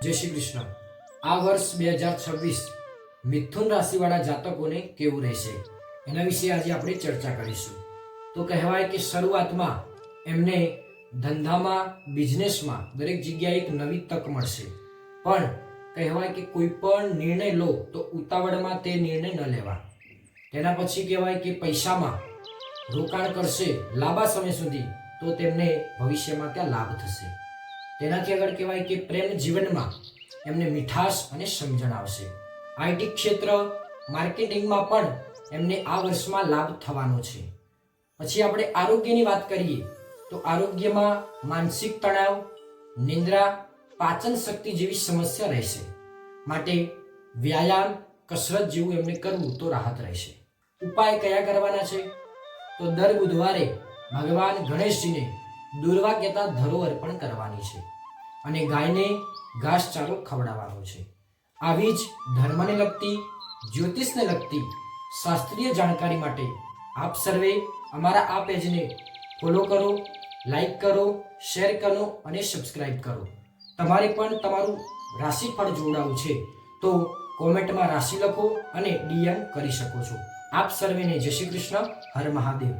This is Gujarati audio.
જય શ્રી કૃષ્ણ। આ વર્ષ 2026 મિથુન રાશિવાળા જાતકોને કેવું રહેશે એના વિશે આજે આપણે ચર્ચા કરીશું। તો કહેવાય કે શરૂઆતમાં એમને ધંધામાં, બિઝનેસમાં દરેક જગ્યાએ એક નવી તક મળશે, પણ કહેવાય કે કોઈ પણ નિર્ણય લો તો ઉતાવળમાં તે નિર્ણય ન લેવા। તેના પછી કહેવાય કે પૈસામાં રોકાણ કરશે લાંબા સમય સુધી તો તેમને ભવિષ્યમાં ત્યાં લાભ થશે। તેનાથી આગળ કહેવાય કે પ્રેમ જીવનમાં એમને મીઠાશ અને સમજણ આવશે। આઈટી ક્ષેત્ર, માર્કેટિંગમાં પણ એમને આ વર્ષમાં લાભ થવાનો છે। પછી આપણે આરોગ્યની વાત કરીએ તો આરોગ્યમાં માનસિક તણાવ, નિંદ્રા, પાચન શક્તિ જેવી સમસ્યા રહેશે, માટે વ્યાયામ, કસરત જેવું એમને કરવું તો રાહત રહેશે। ઉપાય કયા કરવાના છે? તો દર બુધવારે ભગવાન ગણેશજીને દુર્વા કહેતા ધરો અર્પણ કરવાની છે અને ગાયને ઘાસચારો ખવડાવવાનો છે। આવી જ ધર્મને લગતી, જ્યોતિષને લગતી શાસ્ત્રીય જાણકારી માટે આપ સર્વે અમારા આ પેજને ફોલો કરો, લાઈક કરો, શેર કરો અને સબસ્ક્રાઇબ કરો। તમારે પણ તમારું રાશિફળ જોડાવું છે તો કોમેન્ટમાં રાશિ લખો અને ડીએમ કરી શકો છો। આપ સર્વેને જય શ્રી કૃષ્ણ, હર મહાદેવ।